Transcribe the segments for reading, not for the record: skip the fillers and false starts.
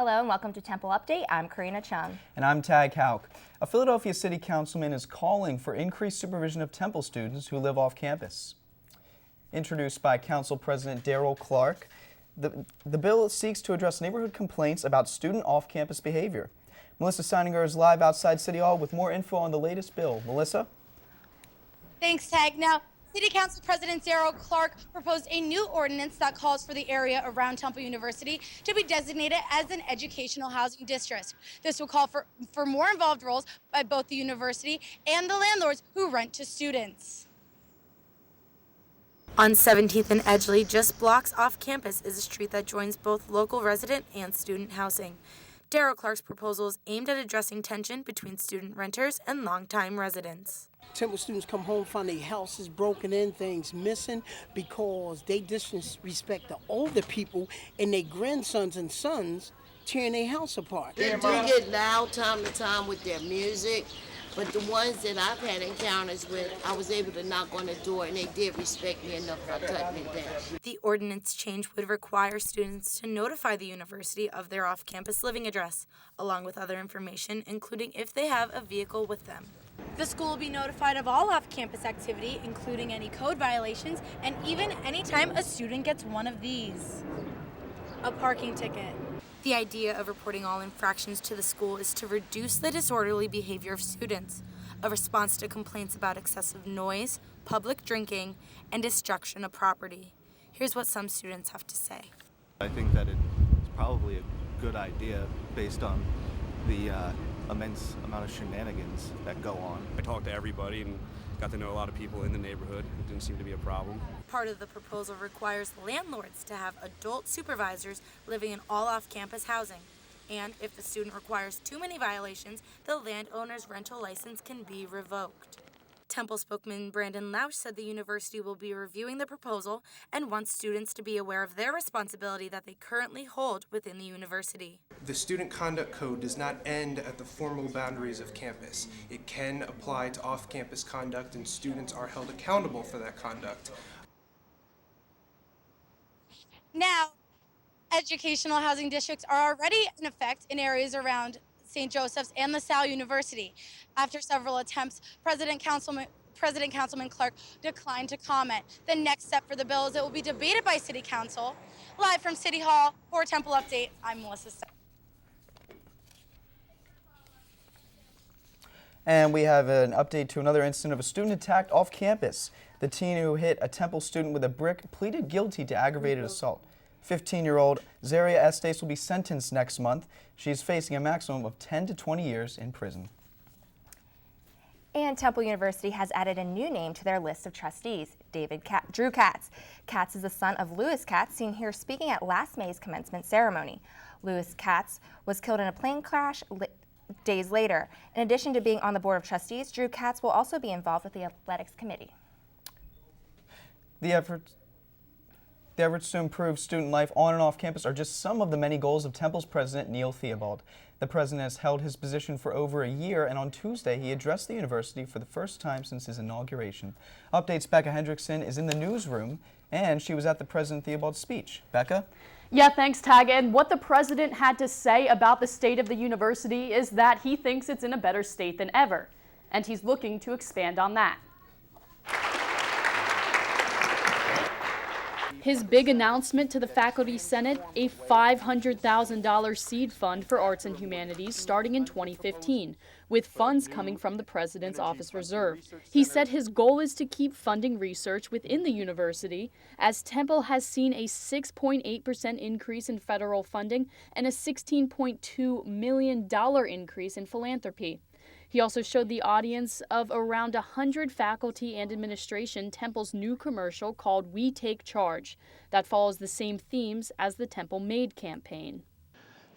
Hello and welcome to Temple Update. I'm Karina Cheung. And I'm Houck. A Philadelphia City Councilman is calling for increased supervision of Temple students who live off campus. Introduced by Council President Darrell Clark, the bill seeks to address neighborhood complaints about student off-campus behavior. Melissa Steininger is live outside City Hall with more info on the latest bill. Melissa? Thanks, Tag. Now, City Council President Darrell Clark proposed a new ordinance that calls for the area around Temple University to be designated as an educational housing district. This will call for more involved roles by both the university and the landlords who rent to students. On 17th and Edgeley, just blocks off campus, is a street that joins both local resident and student housing. Darrell Clark's proposal is aimed at addressing tension between student renters and longtime residents. Temple students come home, find their houses broken in, things missing, because they disrespect the older people and their grandsons and sons tearing their house apart. They do get loud time to time with their music, but the ones that I've had encounters with, I was able to knock on the door and they did respect me enough by cutting it down. The ordinance change would require students to notify the university of their off-campus living address, along with other information, including if they have a vehicle with them. The school will be notified of all off-campus activity, including any code violations, and even anytime a student gets one of these, a parking ticket. The idea of reporting all infractions to the school is to reduce the disorderly behavior of students, a response to complaints about excessive noise, public drinking, and destruction of property. Here's what some students have to say. I think that it's probably a good idea based on the immense amount of shenanigans that go on. I talked to everybody and got to know a lot of people in the neighborhood. It didn't seem to be a problem. Part of the proposal requires landlords to have adult supervisors living in all off-campus housing. And if the student requires too many violations, the landowner's rental license can be revoked. Temple spokesman Brandon Lausch said the university will be reviewing the proposal and wants students to be aware of their responsibility that they currently hold within the university. The Student Conduct Code does not end at the formal boundaries of campus. It can apply to off-campus conduct, and students are held accountable for that conduct. Now, educational housing districts are already in effect in areas around St. Joseph's and LaSalle University. After several attempts, President Councilman Clark declined to comment. The next step for the bill is it will be debated by City Council. Live from City Hall for Temple Update, I'm Melissa Steininger. And we have an update to another incident of a student attacked off campus. The teen who hit a Temple student with a brick pleaded guilty to aggravated assault. 15-year-old Zaria Estes will be sentenced next month. She's facing a maximum of 10 to 20 years in prison. And Temple University has added a new name to their list of trustees, Drew Katz. Katz is the son of Lewis Katz, seen here speaking at last May's commencement ceremony. Lewis Katz was killed in a plane crash days later. In addition to being on the Board of Trustees, Drew Katz will also be involved with the Athletics Committee. The efforts to improve student life on and off campus are just some of the many goals of Temple's president, Neil Theobald. The president has held his position for over a year, and on Tuesday he addressed the university for the first time since his inauguration. Updates Becca Hendrickson is in the newsroom, and she was at the President Theobald's speech. Becca? Yeah, thanks, Tag. And what the president had to say about the state of the university is that he thinks it's in a better state than ever, and he's looking to expand on that. His big announcement to the Faculty Senate, a $500,000 seed fund for arts and humanities starting in 2015, with funds coming from the President's Office Reserve. He said his goal is to keep funding research within the university, as Temple has seen a 6.8% increase in federal funding and a $16.2 million increase in philanthropy. He also showed the audience of around 100 faculty and administration Temple's new commercial called We Take Charge that follows the same themes as the Temple Made campaign.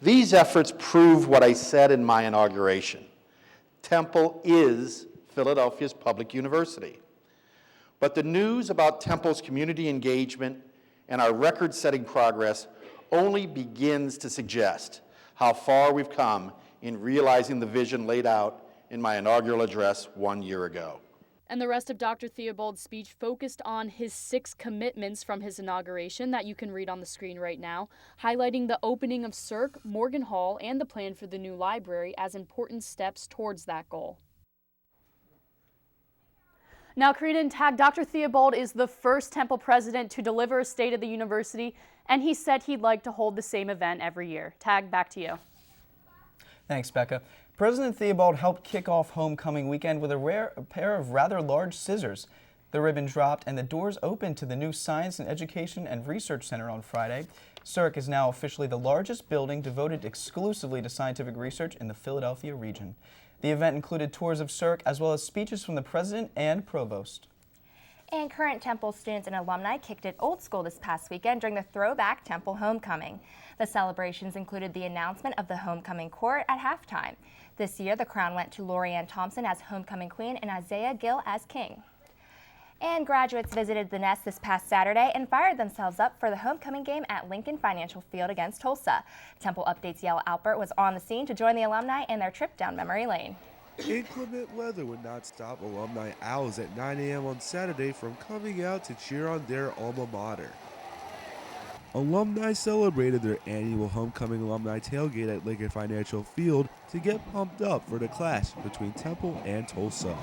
These efforts prove what I said in my inauguration. Temple is Philadelphia's public university. But the news about Temple's community engagement and our record-setting progress only begins to suggest how far we've come in realizing the vision laid out in my inaugural address 1 year ago. And the rest of Dr. Theobald's speech focused on his 6 commitments from his inauguration that you can read on the screen right now, highlighting the opening of Cirque, Morgan Hall, and the plan for the new library as important steps towards that goal. Now, Karina and Tag, Dr. Theobald is the first Temple president to deliver a State of the University, and he said he'd like to hold the same event every year. Tag, back to you. Thanks, Becca. President Theobald helped kick off homecoming weekend with a pair of rather large scissors. The ribbon dropped and the doors opened to the new Science and Education and Research Center on Friday. Cirque is now officially the largest building devoted exclusively to scientific research in the Philadelphia region. The event included tours of Cirque as well as speeches from the president and provost. And current Temple students and alumni kicked it old school this past weekend during the Throwback Temple Homecoming. The celebrations included the announcement of the homecoming court at halftime. This year, the crown went to Lorianne Thompson as homecoming queen and Isaiah Gill as king. And graduates visited the nest this past Saturday and fired themselves up for the homecoming game at Lincoln Financial Field against Tulsa. Temple Update's Yale Alpert was on the scene to join the alumni in their trip down memory lane. Inclement weather would not stop Alumni Owls at 9 a.m. on Saturday from coming out to cheer on their alma mater. Alumni celebrated their annual homecoming alumni tailgate at Lincoln Financial Field to get pumped up for the clash between Temple and Tulsa.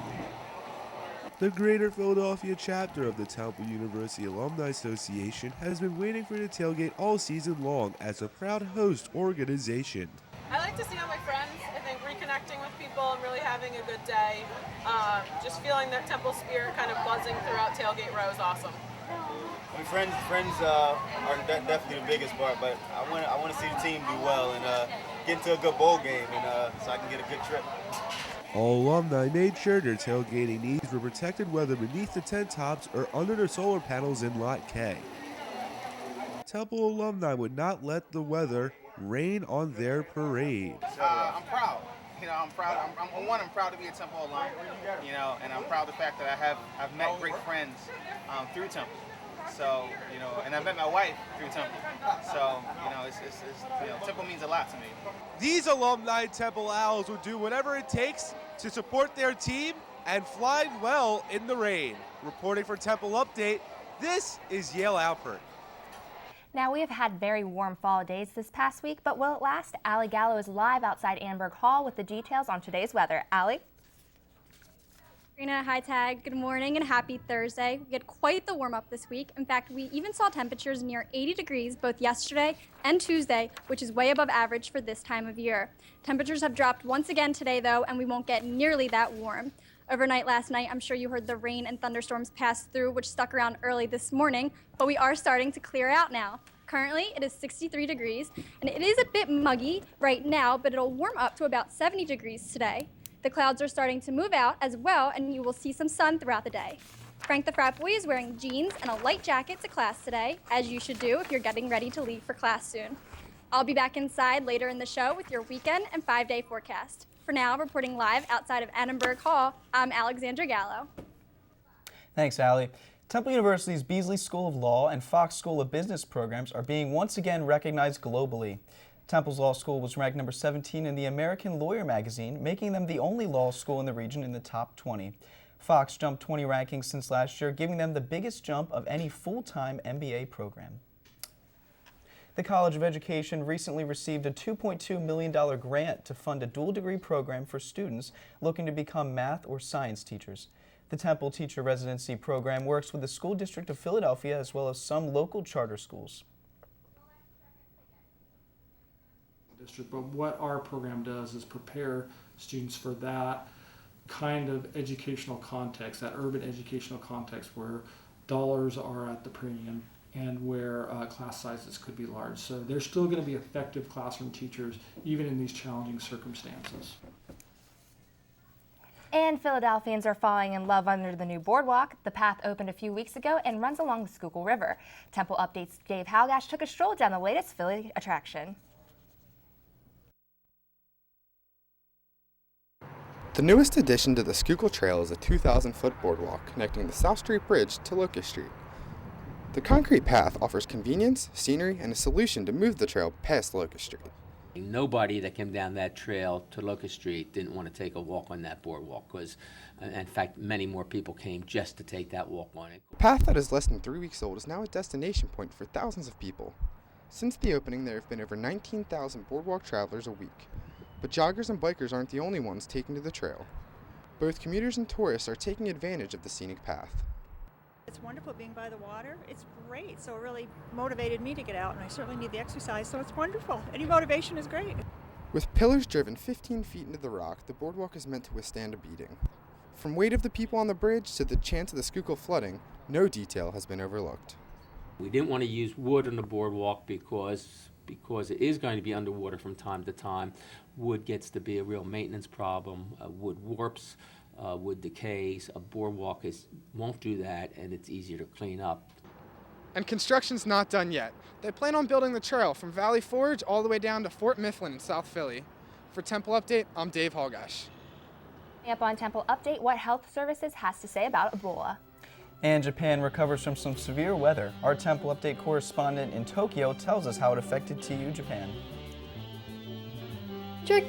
The Greater Philadelphia chapter of the Temple University Alumni Association has been waiting for the tailgate all season long as a proud host organization. I like to see all my friends. I think reconnecting with people and really having a good day. Just feeling that Temple spirit kind of buzzing throughout tailgate row is awesome. I mean, friends are definitely the biggest part, but I want to see the team do well and get into a good bowl game, and so I can get a good trip. All alumni made sure their tailgating needs were protected whether beneath the tent tops or under the solar panels in Lot K. Temple alumni would not let the weather rain on their parade. I'm proud. I'm proud. I'm proud to be a Temple alum. And I'm proud of the fact that I've met great friends through Temple. So, and I've met my wife through Temple. So, Temple means a lot to me. These alumni Temple Owls will do whatever it takes to support their team and fly well in the rain. Reporting for Temple Update, this is Yale Alpert. Now, we have had very warm fall days this past week, but will it last? Gallo is live outside Annenberg Hall with the details on today's weather. Allie? Karina, hi Tag. Good morning and happy Thursday. We had quite the warm up this week. In fact, we even saw temperatures near 80 degrees both yesterday and Tuesday, which is way above average for this time of year. Temperatures have dropped once again today though, and we won't get nearly that warm. Overnight last night, I'm sure you heard the rain and thunderstorms pass through, which stuck around early this morning, but we are starting to clear out now. Currently, it is 63 degrees, and it is a bit muggy right now, but it'll warm up to about 70 degrees today. The clouds are starting to move out as well, and you will see some sun throughout the day. Frank the frat boy is wearing jeans and a light jacket to class today, as you should do if you're getting ready to leave for class soon. I'll be back inside later in the show with your weekend and 5-day forecast. For now, reporting live outside of Annenberg Hall, I'm Alexandra Gallo. Thanks, Allie. Temple University's Beasley School of Law and Fox School of Business programs are being once again recognized globally. Temple's Law School was ranked number 17 in the American Lawyer magazine, making them the only law school in the region in the top 20. Fox jumped 20 rankings since last year, giving them the biggest jump of any full-time MBA program. The College of Education recently received a $2.2 million grant to fund a dual-degree program for students looking to become math or science teachers. The Temple Teacher Residency Program works with the School District of Philadelphia as well as some local charter schools. But what our program does is prepare students for that kind of educational context, that urban educational context where dollars are at the premium and where class sizes could be large. So they're still going to be effective classroom teachers even in these challenging circumstances. And Philadelphians are falling in love under the new Boardwalk. The path opened a few weeks ago and runs along the Schuylkill River. Temple Update's Dave Halgash took a stroll down the latest Philly attraction. The newest addition to the Schuylkill Trail is a 2,000-foot boardwalk connecting the South Street Bridge to Locust Street. The concrete path offers convenience, scenery, and a solution to move the trail past Locust Street. Nobody that came down that trail to Locust Street didn't want to take a walk on that boardwalk, because, in fact, many more people came just to take that walk on it. The path that is less than 3 weeks old is now a destination point for thousands of people. Since the opening, there have been over 19,000 boardwalk travelers a week. But joggers and bikers aren't the only ones taking to the trail. Both commuters and tourists are taking advantage of the scenic path. It's wonderful being by the water. It's great, so it really motivated me to get out, and I certainly need the exercise, so it's wonderful. Any motivation is great. With pillars driven 15 feet into the rock, the boardwalk is meant to withstand a beating. From weight of the people on the bridge to the chance of the Schuylkill flooding, no detail has been overlooked. We didn't want to use wood on the boardwalk because it is going to be underwater from time to time. Wood gets to be a real maintenance problem. Wood warps. Wood decays. A boardwalk won't do that, and it's easier to clean up. And construction's not done yet. They plan on building the trail from Valley Forge all the way down to Fort Mifflin in South Philly. For Temple Update, I'm Dave Halgash. Up on Temple Update, what Health Services has to say about Ebola. And Japan recovers from some severe weather. Our Temple Update correspondent in Tokyo tells us how it affected TU Japan.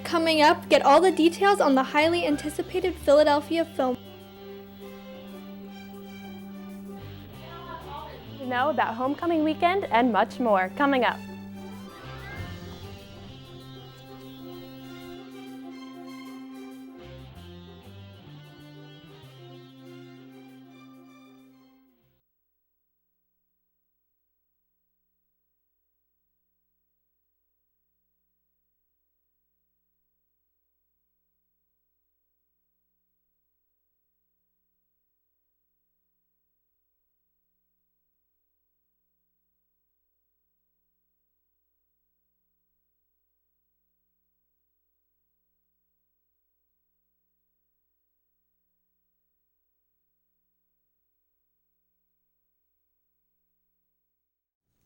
Coming up, get all the details on the highly anticipated Philadelphia film. To know about homecoming weekend and much more coming up.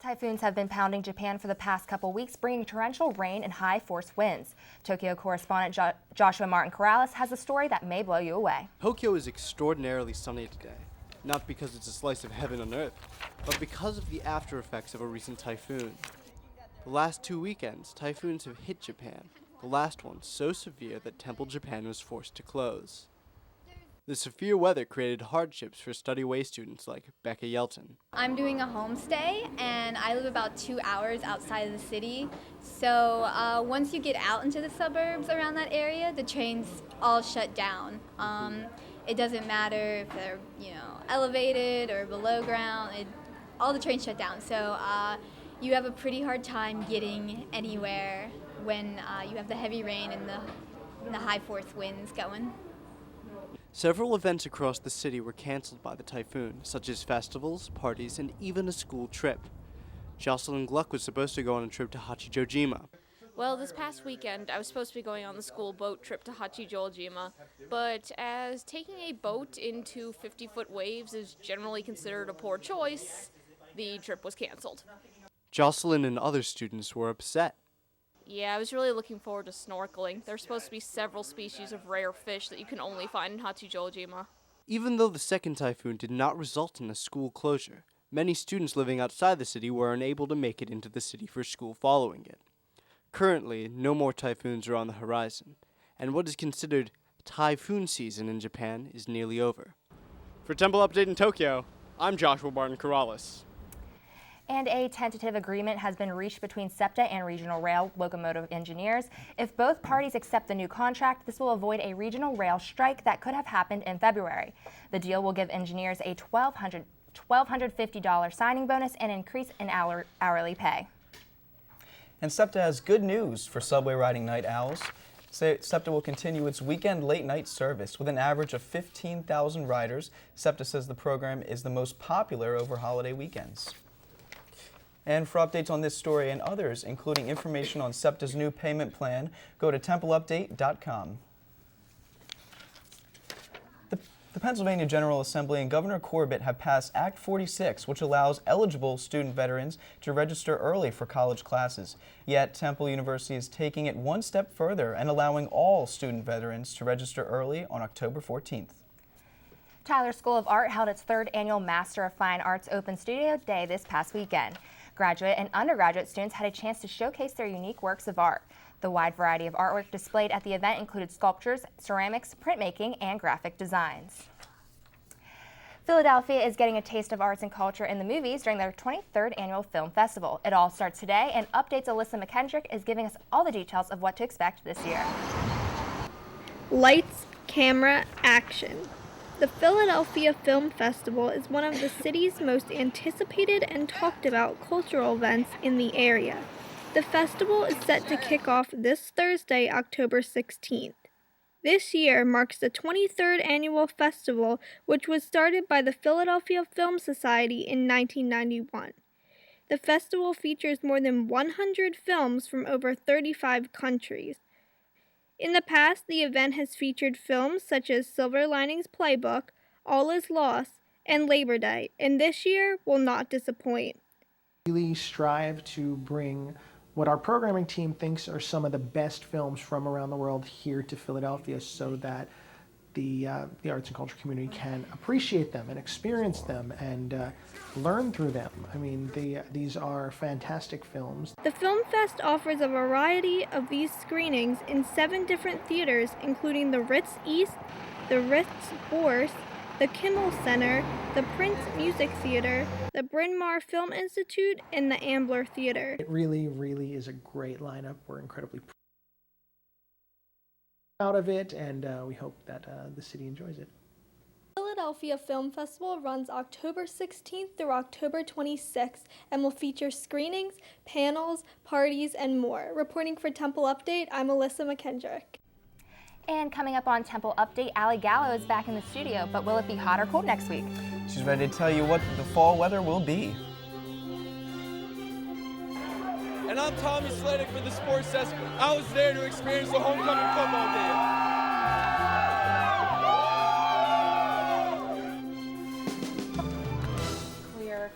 Typhoons have been pounding Japan for the past couple weeks, bringing torrential rain and high force winds. Tokyo correspondent Joshua Martin-Corrales has a story that may blow you away. Tokyo is extraordinarily sunny today, not because it's a slice of heaven on earth, but because of the after effects of a recent typhoon. The last 2 weekends, typhoons have hit Japan, the last one so severe that Temple Japan was forced to close. The severe weather created hardships for study-away students like Rebeccah Yelton. I'm doing a homestay, and I live about 2 hours outside of the city. So once you get out into the suburbs around that area, the trains all shut down. It doesn't matter if they're, elevated or below ground. All the trains shut down. So you have a pretty hard time getting anywhere when you have the heavy rain and the high force winds going. Several events across the city were canceled by the typhoon, such as festivals, parties, and even a school trip. Jocelyn Gluck was supposed to go on a trip to Hachijojima. Well, this past weekend, I was supposed to be going on the school boat trip to Hachijojima, but as taking a boat into 50-foot waves is generally considered a poor choice, the trip was canceled. Jocelyn and other students were upset. Yeah, I was really looking forward to snorkeling. There's supposed to be several species of rare fish that you can only find in Hachijojima. Even though the second typhoon did not result in a school closure, many students living outside the city were unable to make it into the city for school following it. Currently, no more typhoons are on the horizon, and what is considered typhoon season in Japan is nearly over. For Temple Update in Tokyo, I'm Joshua Martin-Corrales. And a tentative agreement has been reached between SEPTA and Regional Rail locomotive engineers. If both parties accept the new contract, this will avoid a regional rail strike that could have happened in February. The deal will give engineers a $1,250 signing bonus and increase in hourly pay. And SEPTA has good news for subway riding night owls. SEPTA will continue its weekend late-night service with an average of 15,000 riders. SEPTA says the program is the most popular over holiday weekends. And for updates on this story and others, including information on SEPTA's new payment plan, go to templeupdate.com. The Pennsylvania General Assembly and Governor Corbett have passed Act 46, which allows eligible student veterans to register early for college classes. Yet, Temple University is taking it one step further and allowing all student veterans to register early on October 14th. Tyler School of Art held its third annual Master of Fine Arts Open Studio Day this past weekend. Graduate and undergraduate students had a chance to showcase their unique works of art. The wide variety of artwork displayed at the event included sculptures, ceramics, printmaking, and graphic designs. Philadelphia is getting a taste of arts and culture in the movies during their 23rd annual film festival. It all starts today, and Update's Alyssa McKendrick is giving us all the details of what to expect this year. Lights, camera, action. The Philadelphia Film Festival is one of the city's most anticipated and talked about cultural events in the area. The festival is set to kick off this Thursday, October 16th. This year marks the 23rd annual festival, which was started by the Philadelphia Film Society in 1991. The festival features more than 100 films from over 35 countries. In the past, the event has featured films such as Silver Linings Playbook, All Is Lost, and Labor Day, and this year will not disappoint. We really strive to bring what our programming team thinks are some of the best films from around the world here to Philadelphia so that the arts and culture community can appreciate them and experience them and learn through them. I mean, these are fantastic films. The Film Fest offers a variety of these screenings in 7 different theaters, including the Ritz East, the Ritz Bourse, the Kimmel Center, the Prince Music Theater, the Bryn Mawr Film Institute, and the Ambler Theater. It really, really is a great lineup. We're incredibly proud of it, and we hope that the city enjoys it. Philadelphia Film Festival runs October 16th through October 26th and will feature screenings, panels, parties, and more. Reporting for Temple Update, I'm Alyssa McKendrick. And coming up on Temple Update, Gallo is back in the studio, but will it be hot or cold next week? She's ready to tell you what the fall weather will be. And I'm Tommy Sladek for the Sports Desk. I was there to experience the homecoming football game. Clear.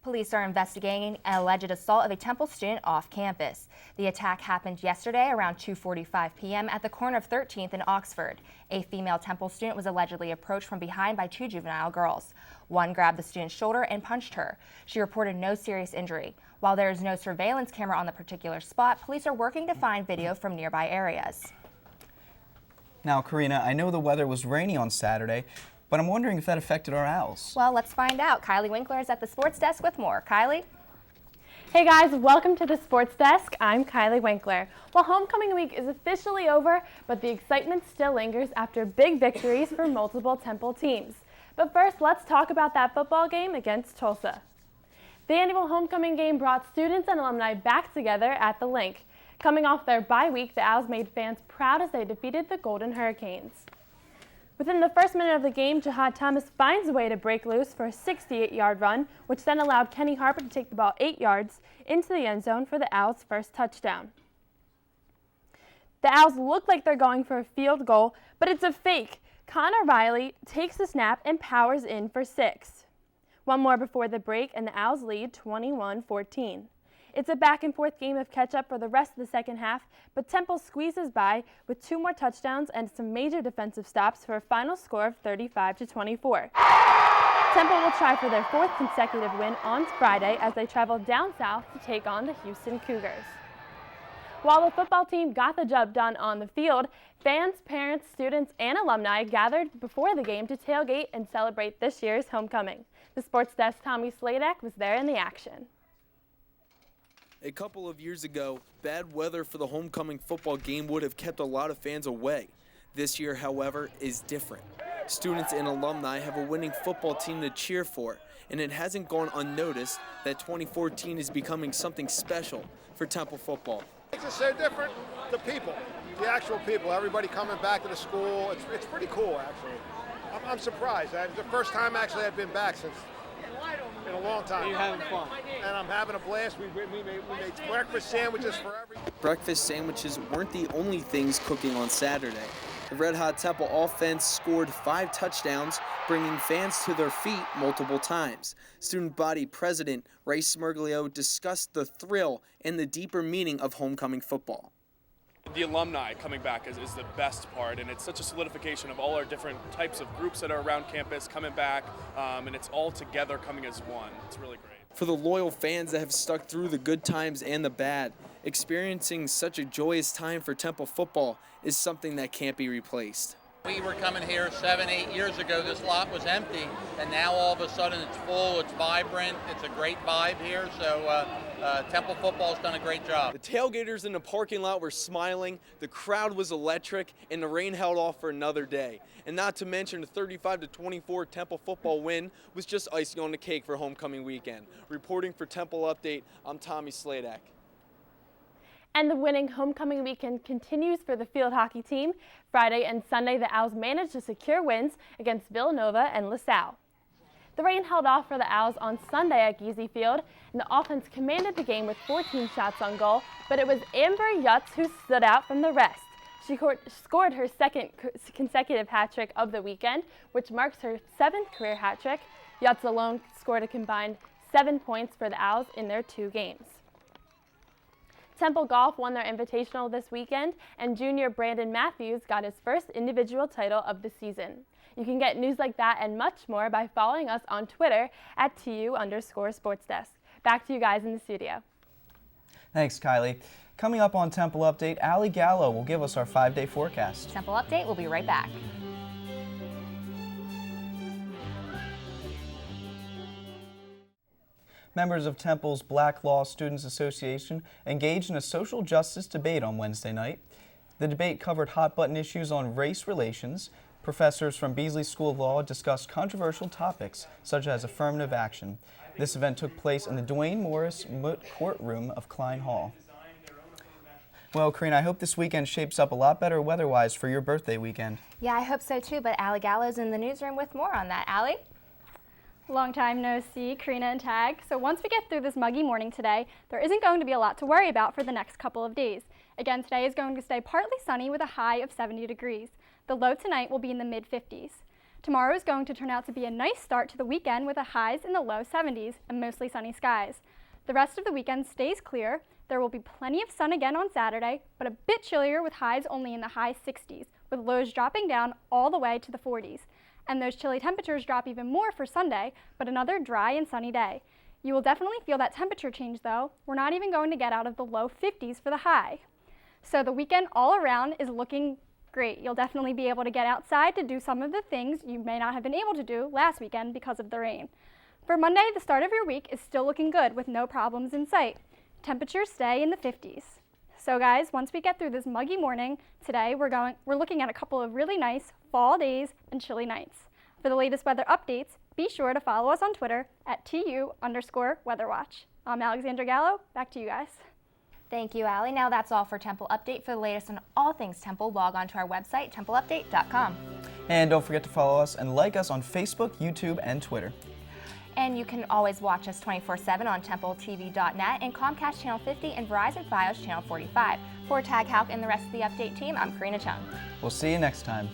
Police are investigating an alleged assault of a Temple student off campus. The attack happened yesterday around 2:45 p.m. at the corner of 13th and Oxford. A female Temple student was allegedly approached from behind by 2 juvenile girls. One grabbed the student's shoulder and punched her. She reported no serious injury. While there is no surveillance camera on the particular spot, police are working to find video from nearby areas. Now, Karina, I know the weather was rainy on Saturday, but I'm wondering if that affected our Owls. Well, let's find out. Kylie Winkler is at the sports desk with more. Kylie? Hey guys, welcome to the Sports Desk. I'm Kylie Winkler. Well, homecoming week is officially over, but the excitement still lingers after big victories for multiple Temple teams. But first, let's talk about that football game against Tulsa. The annual homecoming game brought students and alumni back together at the link. Coming off their bye week, the Owls made fans proud as they defeated the Golden Hurricanes. Within the first minute of the game, Jahad Thomas finds a way to break loose for a 68-yard run, which then allowed Kenny Harper to take the ball 8 yards into the end zone for the Owls' first touchdown. The Owls look like they're going for a field goal, but it's a fake. Connor Riley takes the snap and powers in for 6. One more before the break, and the Owls lead 21-14. It's a back-and-forth game of catch-up for the rest of the second half, but Temple squeezes by with 2 more touchdowns and some major defensive stops for a final score of 35-24. Temple will try for their 4th consecutive win on Friday as they travel down south to take on the Houston Cougars. While the football team got the job done on the field, fans, parents, students, and alumni gathered before the game to tailgate and celebrate this year's homecoming. The Sports Desk Tommy Sladek was there in the action. A couple of years ago, bad weather for the homecoming football game would have kept a lot of fans away. This year, however, is different. Students and alumni have a winning football team to cheer for, and it hasn't gone unnoticed that 2014 is becoming something special for Temple football. Makes it so different, the people, the actual people, everybody coming back to the school. It's pretty cool, actually. I'm surprised. It's the first time, actually, I've been back since in a long time. You're having fun. And I'm having a blast. We made breakfast sandwiches for everyone. Breakfast sandwiches weren't the only things cooking on Saturday. The Red Hot Temple offense scored 5 touchdowns, bringing fans to their feet multiple times. Student body president Ray Smirglio discussed the thrill and the deeper meaning of homecoming football. The alumni coming back is the best part, and it's such a solidification of all our different types of groups that are around campus coming back, and it's all together coming as one. It's really great. For the loyal fans that have stuck through the good times and the bad, experiencing such a joyous time for Temple football is something that can't be replaced. We were coming here 7, 8 years ago. This lot was empty, and now all of a sudden it's full, it's vibrant, it's a great vibe here. So Temple football's done a great job. The tailgaters in the parking lot were smiling, the crowd was electric, and the rain held off for another day. And not to mention the 35-24 Temple football win was just icing on the cake for homecoming weekend. Reporting for Temple Update, I'm Tommy Sladek. And the winning homecoming weekend continues for the field hockey team. Friday and Sunday, the Owls managed to secure wins against Villanova and LaSalle. The rain held off for the Owls on Sunday at Giese Field, and the offense commanded the game with 14 shots on goal, but it was Amber Yutz who stood out from the rest. She scored her second consecutive hat trick of the weekend, which marks her 7th career hat trick. Yutz alone scored a combined 7 points for the Owls in their 2 games. Temple Golf won their invitational this weekend, and junior Brandon Matthews got his first individual title of the season. You can get news like that and much more by following us on Twitter at @TU_SportsDesk. Back to you guys in the studio. Thanks, Kylie. Coming up on Temple Update, Gallo will give us our 5-day forecast. Temple Update will be right back. Members of Temple's Black Law Students Association engaged in a social justice debate on Wednesday night. The debate covered hot-button issues on race relations. Professors from Beasley School of Law discussed controversial topics such as affirmative action. This event took place in the Duane Morris Moot Courtroom of Klein Hall. Well, Karina, I hope this weekend shapes up a lot better weather-wise for your birthday weekend. Yeah, I hope so too, but Gallo's in the newsroom with more on that. Allie? Long time no see, Karina and Tag. So once we get through this muggy morning today, there isn't going to be a lot to worry about for the next couple of days. Again, today is going to stay partly sunny with a high of 70 degrees. The low tonight will be in the mid-50s. Tomorrow is going to turn out to be a nice start to the weekend with a highs in the low 70s and mostly sunny skies. The rest of the weekend stays clear. There will be plenty of sun again on Saturday, but a bit chillier with highs only in the high 60s, with lows dropping down all the way to the 40s. And those chilly temperatures drop even more for Sunday, but another dry and sunny day. You will definitely feel that temperature change though. We're not even going to get out of the low 50s for the high. So the weekend all around is looking great. You'll definitely be able to get outside to do some of the things you may not have been able to do last weekend because of the rain. For Monday, the start of your week is still looking good with no problems in sight. Temperatures stay in the 50s. So guys, once we get through this muggy morning, today we're looking at a couple of really nice fall days and chilly nights. For the latest weather updates, be sure to follow us on Twitter at @TU_WeatherWatch. I'm Alexandra Gallo. Back to you guys. Thank you, Allie. Now that's all for Temple Update. For the latest on all things Temple, log on to our website, templeupdate.com. And don't forget to follow us and like us on Facebook, YouTube, and Twitter. And you can always watch us 24/7 on TempleTV.net and Comcast Channel 50 and Verizon Fios Channel 45. For Tag, Houck, and the rest of the Update team, I'm Karina Cheung. We'll see you next time.